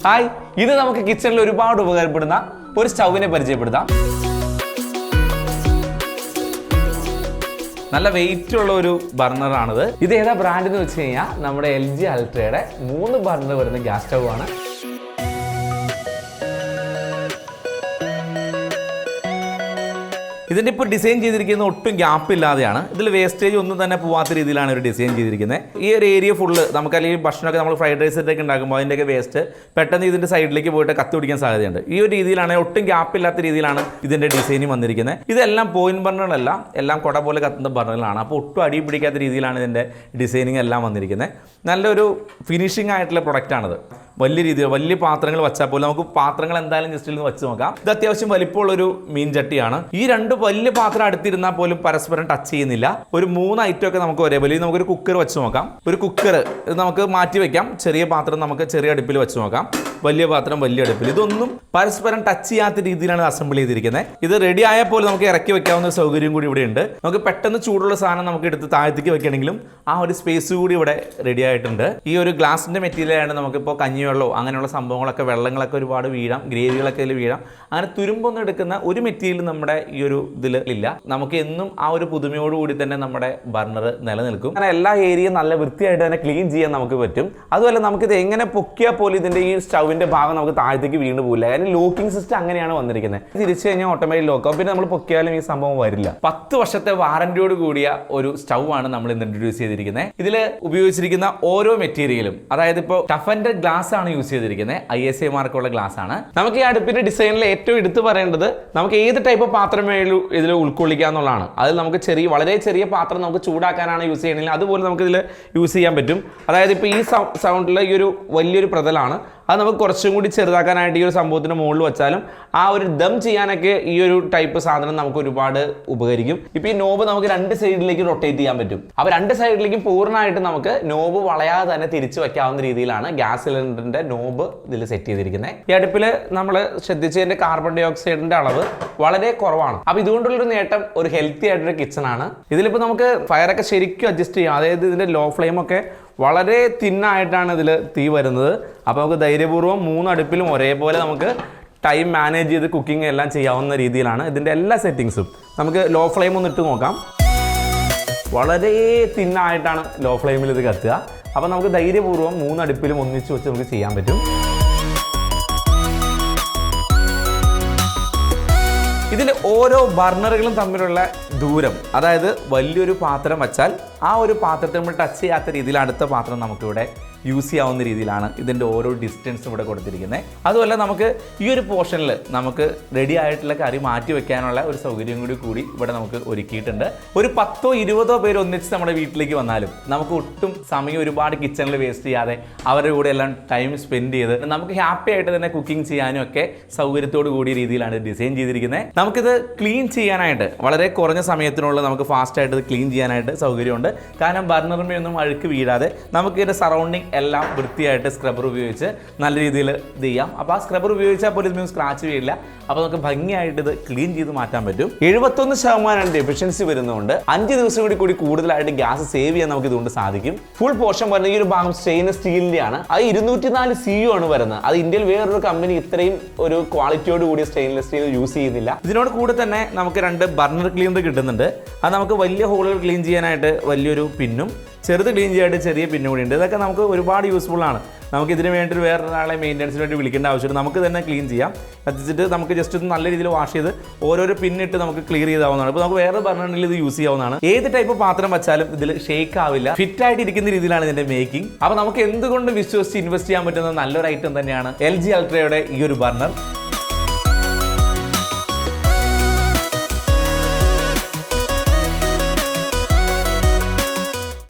Hi, ഇത് നമുക്ക് കിച്ചണിൽ ഒരുപാട് ഉപകാരപ്പെടുന്ന ഒരു സ്റ്റൗവിനെ പരിചയപ്പെടുത്താം. നല്ല വെയിറ്റ് ഉള്ള ഒരു ബർണറാണിത്. ഇത് ഏതാ ബ്രാൻഡ് എന്ന് വെച്ച് കഴിഞ്ഞാൽ നമ്മുടെ LG Ultra'യുടെ 3 ബർണർ വരുന്ന ഗ്യാസ് സ്റ്റൗ ആണ്. ഇതിൻ്റെ ഇപ്പോൾ ഡിസൈൻ ചെയ്തിരിക്കുന്നത് ഒട്ടും ഗ്യാപ്പ് ഇല്ലാതെയാണ്. ഇതിൽ വേസ്റ്റേജ് ഒന്നും തന്നെ പോവാത്ത രീതിയിലാണ് ഒരു ഡിസൈൻ ചെയ്തിരിക്കുന്നത്. ഈ ഒരു ഏരിയ ഫുള്ള് നമുക്ക് അല്ലെങ്കിൽ ഭക്ഷണമൊക്കെ നമ്മൾ ഫ്രൈഡ് റൈസൊക്കെ ഉണ്ടാക്കുമ്പോൾ അതിൻ്റെയൊക്കെ വേസ്റ്റ് പെട്ടെന്ന് ഇതിൻ്റെ സൈഡിലേക്ക് പോയിട്ട് കത്തി പിടിക്കാൻ സാധ്യതയുണ്ട്. ഈ ഒരു രീതിയിലാണ്, ഒട്ടും ഗ്യാപ്പ് ഇല്ലാത്ത രീതിയിലാണ് ഇതിൻ്റെ ഡിസൈനും വന്നിരിക്കുന്നത്. ഇതെല്ലാം പോയിന്റ് ബർണറുകളല്ല, എല്ലാം കുട പോലെ കത്തുന്ന ബർണറുകളാണ്. അപ്പോൾ ഒട്ടും അടി പിടിക്കാത്ത രീതിയിലാണ് ഇതിൻ്റെ ഡിസൈനിങ് എല്ലാം വന്നിരിക്കുന്നത്. നല്ലൊരു ഫിനിഷിംഗ് ആയിട്ടുള്ള പ്രൊഡക്റ്റാണിത്. വലിയ രീതിയിൽ വലിയ പാത്രങ്ങൾ വെച്ചാൽ പോലും നമുക്ക് പാത്രങ്ങൾ എന്തായാലും ജസ്റ്റിൽ നിന്ന് വെച്ച് നോക്കാം. ഇത് അത്യാവശ്യം വലിപ്പമുള്ളൊരു മീൻ ചട്ടിയാണ്. ഈ 2 വലിയ പാത്രം അടുത്തിരുന്നാൽ പോലും പരസ്പരം ടച്ച് ചെയ്യുന്നില്ല. ഒരു 3 ഐറ്റം ഒക്കെ നമുക്ക് ഒരേപോലെ. നമുക്കൊരു കുക്കർ വെച്ച് നോക്കാം. ഒരു കുക്കർ ഇത് നമുക്ക് മാറ്റി വെക്കാം. ചെറിയ പാത്രം നമുക്ക് ചെറിയ അടുപ്പിൽ വെച്ച് നോക്കാം, വലിയ പാത്രം വലിയ അടുപ്പിൽ. ഇതൊന്നും പരസ്പരം ടച്ച് ചെയ്യാത്ത രീതിയിലാണ് അസംബിൾ ചെയ്തിരിക്കുന്നത്. ഇത് റെഡി ആയപ്പോൾ നമുക്ക് ഇറക്കി വെക്കാവുന്ന സൗകര്യം കൂടി ഇവിടെ ഉണ്ട്. നമുക്ക് പെട്ടെന്ന് ചൂടുള്ള സാധനം നമുക്ക് എടുത്ത് താഴത്തേക്ക് വെക്കണമെങ്കിലും ആ ഒരു സ്പേസ് കൂടി ഇവിടെ റെഡി ആയിട്ടുണ്ട്. ഈ ഒരു ഗ്ലാസിന്റെ മെറ്റീരിയലാണ് നമുക്കിപ്പോൾ കഞ്ഞിവെള്ളമോ അങ്ങനെയുള്ള സംഭവങ്ങളൊക്കെ, വെള്ളങ്ങളൊക്കെ ഒരുപാട് വീഴാം, ഗ്രേവികളൊക്കെ ഇതിൽ വീഴാം. അങ്ങനെ തുരുമ്പൊന്നും എടുക്കുന്ന ഒരു മെറ്റീരിയൽ നമ്മുടെ ഈ ഒരു ഇതിൽ ഇല്ല. നമുക്ക് എന്നും ആ ഒരു പുതുമയോടുകൂടി തന്നെ നമ്മുടെ ബർണർ നിലനിൽക്കും. അങ്ങനെ എല്ലാ ഏരിയയും നല്ല വൃത്തിയായിട്ട് തന്നെ ക്ലീൻ ചെയ്യാൻ നമുക്ക് പറ്റും. അതുപോലെ നമുക്കിത് എങ്ങനെ പൊക്കിയാൽ പോലും ഇതിന്റെ ഈ സ്റ്റൗവിന്റെ ഭാഗം നമുക്ക് താഴത്തേക്ക് വീണ് പോകില്ല. കാരണം ലോക്കിംഗ് സിസ്റ്റം അങ്ങനെയാണ് വന്നിരിക്കുന്നത്. തിരിച്ചു കഴിഞ്ഞാൽ ഓട്ടോമാറ്റിക് ലോക്കാവും. പിന്നെ നമ്മൾ പൊക്കിയാലും ഈ സംഭവം വരില്ല. 10 വർഷത്തെ വാറന്റിയോട് കൂടിയ ഒരു സ്റ്റൗ ആണ് നമ്മൾ ഇന്ന് ഇൻട്രൊഡ്യൂസ് ചെയ്തിരിക്കുന്നത്. ഇതിൽ ഉപയോഗിച്ചിരിക്കുന്ന ഓരോ മെറ്റീരിയലും, അതായത് ഇപ്പോൾ ടഫന്റെ ഗ്ലാസ് ആണ് യൂസ് ചെയ്തിരിക്കുന്നത്. ISA മാർക്കുള്ള ഗ്ലാസ് ആണ്. നമുക്ക് ഈ അടുപ്പിന്റെ ഡിസൈനിൽ ഏറ്റവും എടുത്തു പറയേണ്ടത് നമുക്ക് ഏത് ടൈപ്പ് പാത്രം ഇതിൽ ഉൾക്കൊള്ളിക്കുക എന്നുള്ളതാണ്. അതിൽ നമുക്ക് വളരെ ചെറിയ പാത്രം നമുക്ക് ചൂടാക്കാനാണ് യൂസ് ചെയ്യണമെങ്കിൽ അതുപോലെ നമുക്ക് ഇതിൽ യൂസ് ചെയ്യാൻ പറ്റും. അതായത് ഇപ്പോൾ ഈ സൗണ്ടിൽ ഈ ഒരു വലിയൊരു പ്രതലാണ്, അത് നമുക്ക് കുറച്ചും കൂടി ചെറുതാക്കാനായിട്ട് ഈ ഒരു സംഭവത്തിന് മുകളിൽ വെച്ചാലും ആ ഒരു ദം ചെയ്യാനൊക്കെ ഈ ഒരു ടൈപ്പ് സാധനം നമുക്ക് ഒരുപാട് ഉപകരിക്കും. ഇപ്പൊ ഈ നോബ് നമുക്ക് 2 സൈഡിലേക്ക് റൊട്ടേറ്റ് ചെയ്യാൻ പറ്റും. അപ്പോൾ 2 സൈഡിലേക്കും പൂർണ്ണമായിട്ട് നമുക്ക് നോബ് വളയാതെ തന്നെ തിരിച്ചു വെക്കാവുന്ന രീതിയിലാണ് ഗ്യാസ് സിലിണ്ടറിന്റെ നോബ് ഇതിൽ സെറ്റ് ചെയ്തിരിക്കുന്നത്. ഈ അടുപ്പിൽ നമ്മൾ ശ്രദ്ധിച്ചതിന്റെ കാർബൺ ഡൈ ഓക്സൈഡിന്റെ അളവ് വളരെ കുറവാണ്. അപ്പൊ ഇതുകൊണ്ടുള്ളൊരു നേട്ടം ഒരു ഹെൽത്തി ആയിട്ടൊരു കിച്ചൺ ആണ്. ഇതിലിപ്പോൾ നമുക്ക് ഫയറൊക്കെ ശരിക്കും അഡ്ജസ്റ്റ് ചെയ്യാം. അതായത് ഇതിന്റെ ലോ ഫ്ലെയിം ഒക്കെ വളരെ തിന്നായിട്ടാണ് ഇതിൽ തീ വരുന്നത്. അപ്പോൾ നമുക്ക് ധൈര്യപൂർവ്വം 3 അടുപ്പിലും ഒരേപോലെ നമുക്ക് ടൈം മാനേജ് ചെയ്ത് കുക്കിംഗ് എല്ലാം ചെയ്യാവുന്ന രീതിയിലാണ് ഇതിൻ്റെ എല്ലാ സെറ്റിങ്സും. നമുക്ക് ലോ ഫ്ലെയിം ഒന്ന് ഇട്ട് നോക്കാം. വളരെ തിന്നായിട്ടാണ് ലോ ഫ്ലെയിമിൽ ഇത് കത്തുക. അപ്പോൾ നമുക്ക് ധൈര്യപൂർവ്വം 3 അടുപ്പിലും ഒന്നിച്ച് വെച്ച് നമുക്ക് ചെയ്യാൻ പറ്റും. ഇതിൻ്റെ ഓരോ ബർണറുകളും തമ്മിലുള്ള ദൂരം, അതായത് വലിയൊരു പാത്രം വച്ചാൽ ആ ഒരു പാത്രത്തിൽ നമ്മൾ ടച്ച് ചെയ്യാത്ത രീതിയിൽ അടുത്ത പാത്രം നമുക്കിവിടെ യൂസ് ചെയ്യാവുന്ന രീതിയിലാണ് ഇതിൻ്റെ ഓരോ ഡിസ്റ്റൻസും ഇവിടെ കൊടുത്തിരിക്കുന്നത്. അതുപോലെ നമുക്ക് ഈ ഒരു പോർഷനിൽ നമുക്ക് റെഡി ആയിട്ടുള്ള കറി മാറ്റി വെക്കാനുള്ള ഒരു സൗകര്യം കൂടി ഇവിടെ നമുക്ക് ഒരുക്കിയിട്ടുണ്ട്. ഒരു 10ഓ 20ഓ പേര് ഒന്നിച്ച് നമ്മുടെ വീട്ടിലേക്ക് വന്നാലും നമുക്ക് ഒട്ടും സമയം ഒരുപാട് കിച്ചണിൽ വേസ്റ്റ് ചെയ്യാതെ അവരുടെ കൂടെ എല്ലാം ടൈം സ്പെൻഡ് ചെയ്ത് നമുക്ക് ഹാപ്പി ആയിട്ട് തന്നെ കുക്കിംഗ് ചെയ്യാനും ഒക്കെ സൗകര്യത്തോടു കൂടിയ രീതിയിലാണ് ഡിസൈൻ ചെയ്തിരിക്കുന്നത്. നമുക്കിത് ക്ലീൻ ചെയ്യാനായിട്ട് വളരെ കുറഞ്ഞ സമയത്തിനുള്ളിൽ നമുക്ക് ഫാസ്റ്റായിട്ട് ഇത് ക്ലീൻ ചെയ്യാനായിട്ട് സൗകര്യമുണ്ട്. കാരണം ബർണറിന്മേയൊന്നും അഴുക്ക് വീഴാതെ നമുക്ക് ഇതിൻ്റെ സറൗണ്ടിങ് എല്ലാം വൃത്തിയായിട്ട് സ്ക്രബ്ബർ ഉപയോഗിച്ച് നല്ല രീതിയിൽ ഇത് ചെയ്യാം. അപ്പോൾ ആ സ്ക്രബ്ബർ ഉപയോഗിച്ചാൽ പോലും ഇതിന് സ്ക്രാച്ച് വീഴില്ല. അപ്പോൾ നമുക്ക് ഭംഗിയായിട്ട് ഇത് ക്ലീൻ ചെയ്ത് മാറ്റാൻ പറ്റും. 71% എഫിഷ്യൻസി വരുന്നതുകൊണ്ട് 5 ദിവസം കൂടി കൂടുതലായിട്ട് ഗ്യാസ് സേവ് ചെയ്യാൻ നമുക്ക് ഇതുകൊണ്ട് സാധിക്കും. ഫുൾ പോർഷൻ വരുന്ന ഈ ഒരു ഭാഗം സ്റ്റെയിൻലെസ് സ്റ്റീലിന്റെ ആണ്. അത് 204 CU ആണ് വരുന്നത്. അത് ഇന്ത്യയിൽ വേറൊരു കമ്പനി ഇത്രയും ഒരു ക്വാളിറ്റിയോട് കൂടിയ സ്റ്റെയിൻലെസ് സ്റ്റീൽ യൂസ് ചെയ്യുന്നില്ല. ഇതിനോട് കൂടെ തന്നെ നമുക്ക് 2 ബർണർ ക്ലീനർ കിട്ടുന്നുണ്ട്. അത് നമുക്ക് വലിയ ഹോളുകൾ ക്ലീൻ ചെയ്യാനായിട്ട് വലിയൊരു പിന്നും ചെറുത് ക്ലീൻ ചെയ്യാനായിട്ട് ചെറിയ പിന്നും കൂടി ഉണ്ട്. ഇതൊക്കെ നമുക്ക് ഒരുപാട് യൂസ്ഫുൾ ആണ്. നമുക്ക് ഇതിന് വേണ്ടി വേറൊരാളെ മെയിൻ്റനൻസിന് വേണ്ടി വിളിക്കേണ്ട ആവശ്യമില്ല. നമുക്ക് തന്നെ ക്ലീൻ ചെയ്യാം. കത്തിച്ചിട്ട് നമുക്ക് ജസ്റ്റ് ഒന്ന് നല്ല രീതിയിൽ വാഷ് ചെയ്ത് ഓരോരോ പിന്നിട്ട് നമുക്ക് ക്ലിയർ ചെയ്താവുന്നതാണ്. ഇപ്പോൾ നമുക്ക് വേറെ ബർണറിൽ ഇത് യൂസ് ചെയ്യാവുന്നതാണ്. ഏത് ടൈപ്പ് പാത്രം വെച്ചാലും ഇതിൽ ഷേക്ക് ആവില്ല. ഫിറ്റ് ആയിട്ട് ഇരിക്കുന്ന രീതിയിലാണ് ഇതിന്റെ മേക്കിംഗ്. അപ്പോൾ നമുക്ക് എന്തുകൊണ്ട് വിശ്വസിച്ച് ഇൻവെസ്റ്റ് ചെയ്യാൻ പറ്റുന്ന നല്ലൊരു ഐറ്റം തന്നെയാണ് LG Ultra'യുടെ ഈ ഒരു ബർണർ.